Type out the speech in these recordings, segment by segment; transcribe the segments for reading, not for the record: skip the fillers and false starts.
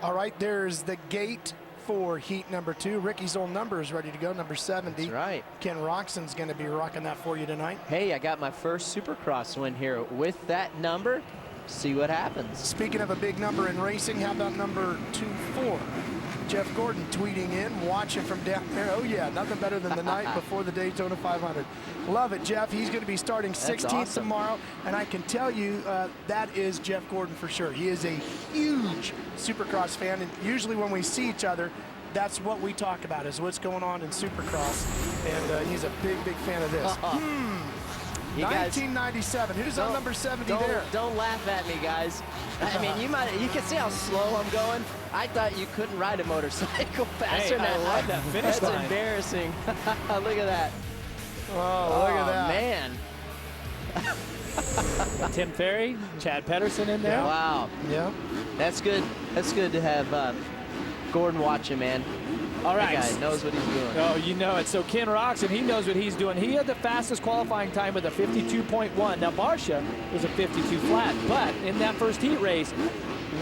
All right, there's the gate for heat number 2. Ricky's old number is ready to go, number 70. That's right. Ken Roxon's going to be rocking that for you tonight. Hey, I got my first Supercross win here with that number. See what happens. Speaking of a big number in racing, how about number 24? Jeff Gordon tweeting in, watching from down there. Oh yeah, nothing better than the night before the Daytona 500. Love it, Jeff. He's going to be starting 16th awesome. tomorrow, and I can tell you that is Jeff Gordon for sure. He is a huge Supercross fan, and usually when we see each other, that's what we talk about, is what's going on in Supercross, and he's a big, big fan of this. 1997. Who's on number 70 there? Don't laugh at me, guys. I mean, you can see how slow I'm going. I thought you couldn't ride a motorcycle faster than that. I love that finish line. That's embarrassing. Look at that. Oh, look at that. Man. Tim Ferry, Chad Pedersen in there. Yeah. Wow. Yeah. That's good. That's good to have Gordon watching, man. All right. That guy knows what he's doing. Oh, you know it. So Ken Roxon, he knows what he's doing. He had the fastest qualifying time with a 52.1. Now, Barsha was a 52 flat, but in that first heat race,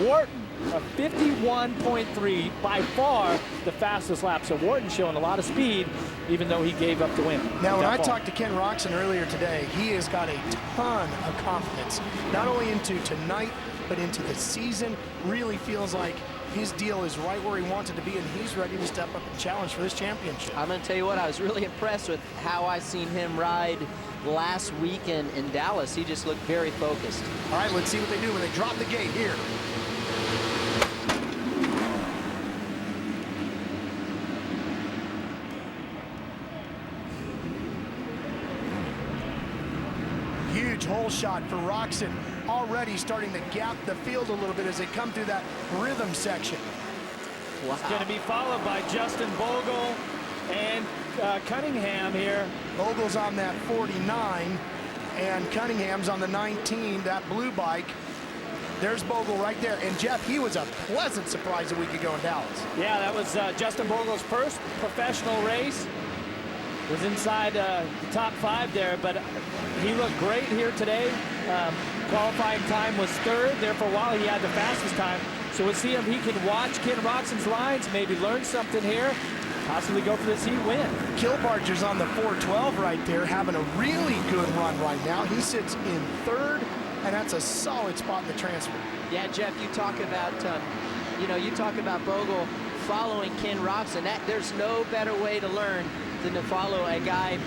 Wharton, a 51.3, by far the fastest lap. So Wharton showing a lot of speed, even though he gave up the win. Now, when I talked to Ken Roxon earlier today, he has got a ton of confidence, not only into tonight, but into the season. Really feels like his deal is right where he wants it to be, and he's ready to step up and challenge for this championship. I'm going to tell you what, I was really impressed with how I seen him ride last weekend in Dallas. He just looked very focused. All right, let's see what they do when they drop the gate here. Huge hole shot for Roxon, already starting to gap the field a little bit as they come through that rhythm section. It's going to be followed by Justin Bogle and Cunningham here. Bogle's on that 49, and Cunningham's on the 19, that blue bike. There's Bogle right there. And Jeff, he was a pleasant surprise a week ago in Dallas. Yeah, that was Justin Bogle's first professional race. Was inside the top 5 there, but he looked great here today. Qualifying time was 3rd. There for a while he had the fastest time. So we'll see if he can watch Ken Roxon's lines, maybe learn something here, possibly go for this heat win. Kilbarger's on the 412 right there, having a really good run right now. He sits in 3rd, and that's a solid spot in the transfer. Yeah, Jeff, you talk about, you talk about Bogle following Ken Roxon. There's no better way to learn than to follow a guy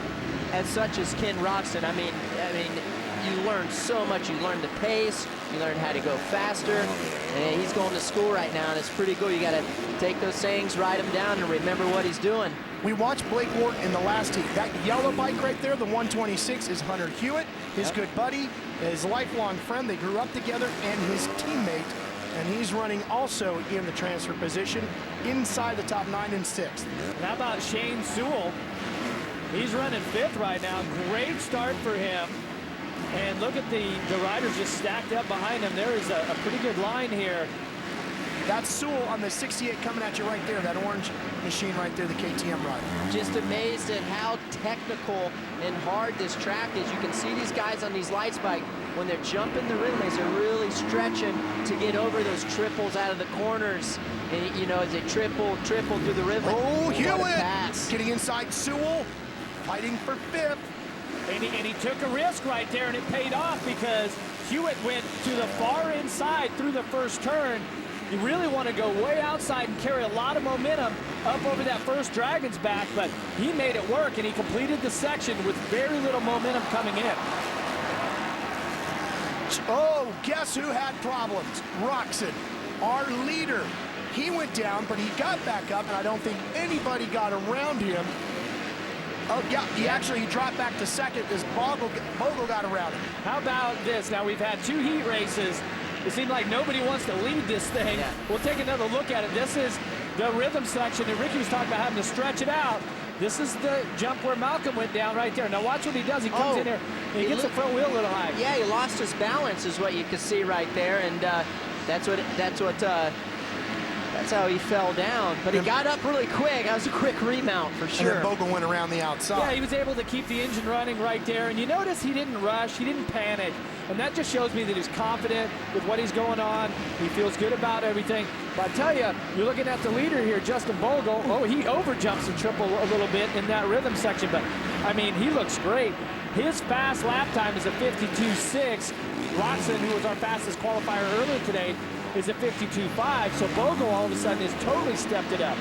as such as Ken Roxon. I mean, you learn so much. You learn the pace. You learn how to go faster. And he's going to school right now, and it's pretty cool. You got to take those sayings, write them down, and remember what he's doing. We watched Blake Wharton in the last heat. That yellow bike right there, the 126, is Hunter Hewitt, his good buddy, his lifelong friend. They grew up together, and his teammate. And he's running also in the transfer position inside the top 9 and 6th. And how about Shane Sewell? He's running 5th right now. Great start for him. And look at the riders just stacked up behind him. There is a pretty good line here. That's Sewell on the 68 coming at you right there, that orange machine right there, the KTM rider. Just amazed at how technical and hard this track is. You can see these guys on these lights bike, when they're jumping the rhythms, they're really stretching to get over those triples out of the corners. And, as they triple through the rhythm. Oh, Hewitt getting inside Sewell, fighting for 5th. And he took a risk right there, and it paid off because Hewitt went to the far inside through the first turn. You really want to go way outside and carry a lot of momentum up over that first Dragon's back, but he made it work, and he completed the section with very little momentum coming in. Oh, guess who had problems? Roxon, our leader. He went down, but he got back up, and I don't think anybody got around him. Oh, yeah, he dropped back to 2nd as Bogle got around him. How about this? Now, we've had 2 heat races. It seemed like nobody wants to lead this thing. Yeah. We'll take another look at it. This is the rhythm section, and Ricky was talking about having to stretch it out. This is the jump where Malcolm went down right there. Now watch what he does. He comes in there, and he gets the front wheel a little high. Yeah, he lost his balance is what you can see right there, and that's what That's how he fell down, but he got up really quick. That was a quick remount for sure. And then Bogle went around the outside. Yeah, he was able to keep the engine running right there. And you notice he didn't rush, he didn't panic. And that just shows me that he's confident with what he's going on. He feels good about everything. But I tell you, you're looking at the leader here, Justin Bogle. Oh, he overjumps the triple a little bit in that rhythm section. But, I mean, he looks great. His fast lap time is a 52.6. Roxon, who was our fastest qualifier earlier today, is a 52.5. So Bogle all of a sudden has totally stepped it up.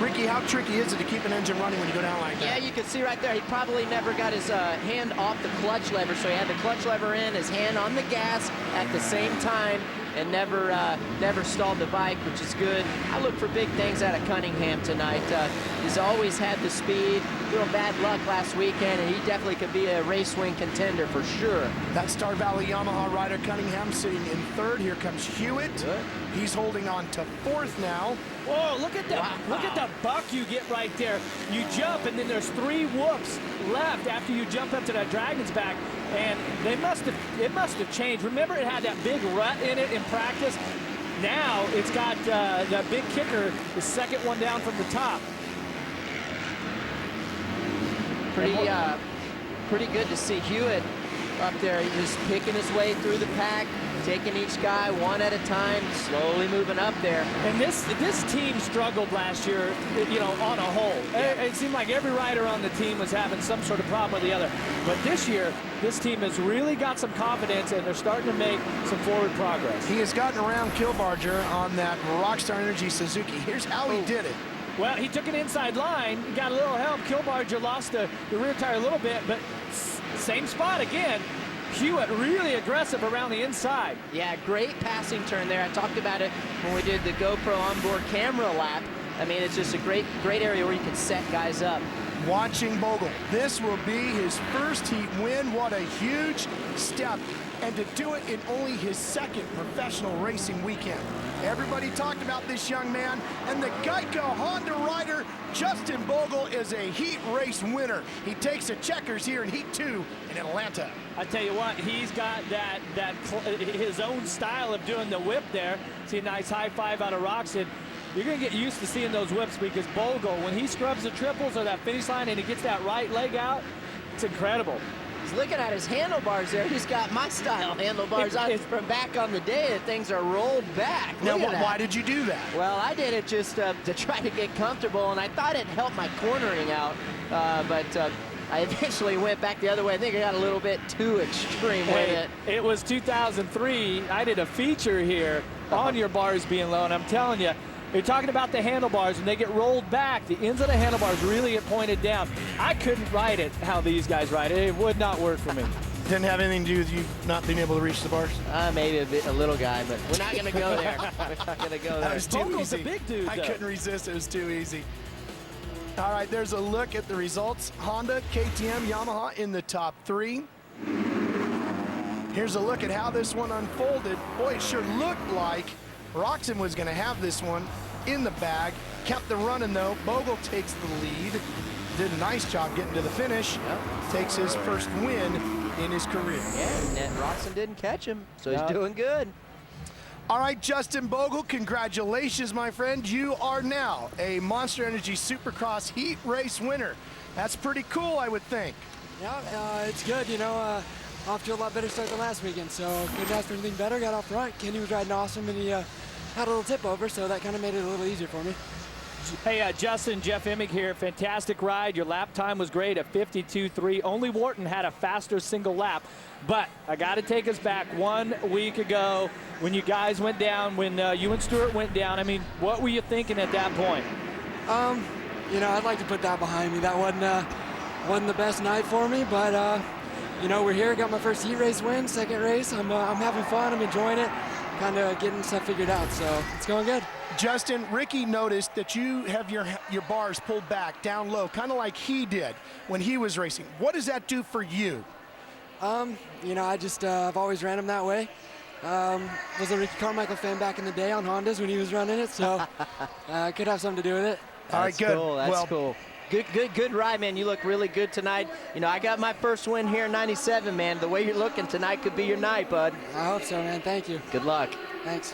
Ricky, how tricky is it to keep an engine running when you go down like that? Yeah, you can see right there, he probably never got his hand off the clutch lever, so he had the clutch lever in, his hand on the gas at the same time, and never stalled the bike, which is good. I look for big things out of Cunningham tonight. He's always had the speed. A little bad luck last weekend, and he definitely could be a race win contender for sure. That Star Valley Yamaha rider Cunningham sitting in third. Here comes Hewitt. Good. He's holding on to fourth now. Whoa, look at the buck you get right there. You jump, and then there's 3 whoops left after you jump up to that dragon's back, and it must have changed. Remember, it had that big rut in it in practice. Now it's got that big kicker, the second one down from the top. Pretty good to see Hewitt up there. He's just picking his way through the pack, taking each guy one at a time, slowly moving up there. And this team struggled last year, you know, on a whole. Yeah. It seemed like every rider on the team was having some sort of problem or the other. But this year, this team has really got some confidence, and they're starting to make some forward progress. He has gotten around Kilbarger on that Rockstar Energy Suzuki. Here's how he did it. Well, he took an inside line, he got a little help. Kilbarger lost the rear tire a little bit, but same spot again. Hewitt really aggressive around the inside. Yeah, great passing turn there. I talked about it when we did the GoPro onboard camera lap. I mean, it's just a great area where you can set guys up. Watching Bogle. This will be his first heat win. What a huge step. And to do it in only his second professional racing weekend. Everybody talked about this young man, and the Geico Honda rider, Justin Bogle, is a heat race winner. He takes the checkers here in Heat 2 in Atlanta. I tell you what, he's got his own style of doing the whip there. See a nice high five out of Roxon. You're going to get used to seeing those whips because Bogle, when he scrubs the triples or that finish line and he gets that right leg out, it's incredible. He's looking at his handlebars there. He's got my style handlebars on from back on the day that things are rolled back. Now, why did you do that? Well, I did it just to try to get comfortable, and I thought it helped my cornering out, but I eventually went back the other way. I think I got a little bit too extreme with it. It was 2003. I did a feature here on your bars being low, and I'm telling you, you're talking about the handlebars, and they get rolled back. The ends of the handlebars really get pointed down. I couldn't ride it how these guys ride it. It would not work for me. Didn't have anything to do with you not being able to reach the bars? Maybe a little guy, but we're not going to go there. We're not going to go there. That was too Bogle's easy. a big dude, I though. couldn't resist. It was too easy. All right, there's a look at the results. Honda, KTM, Yamaha in the top 3. Here's a look at how this one unfolded. Boy, it sure looked like Roxon was going to have this one in the bag. Kept the running, though. Bogle takes the lead. Did a nice job getting to the finish. Yep. Takes his first win in his career. Yeah, and Roxon didn't catch him, so he's doing good. All right, Justin Bogle, congratulations, my friend. You are now a Monster Energy Supercross heat race winner. That's pretty cool, I would think. Yeah, it's good, you know, off to a lot better start than last weekend, so couldn't ask for anything better. Got off front. Kenny was riding awesome, and he had a little tip over, so that kind of made it a little easier for me. Hey, Justin, Jeff Emig here. Fantastic ride. Your lap time was great at 52.3. Only Wharton had a faster single lap. But I got to take us back 1 week ago when you guys went down, when you and Stewart went down. I mean, what were you thinking at that point? You know, I'd like to put that behind me. That wasn't the best night for me, but you know, we're here. Got my first heat race win, second race. I'm having fun. I'm enjoying it. Kind of getting stuff figured out, so it's going good. Justin, Ricky noticed that you have your bars pulled back, down low, kind of like he did when he was racing. What does that do for you? You know, I've always ran them that way. Was a Ricky Carmichael fan back in the day on Hondas when he was running it, so could have something to do with it. All right, good. Cool. That's cool. Good ride, man. You look really good tonight. You know, I got my first win here in 97, man. The way you're looking tonight could be your night, bud. I hope so, man. Thank you. Good luck. Thanks.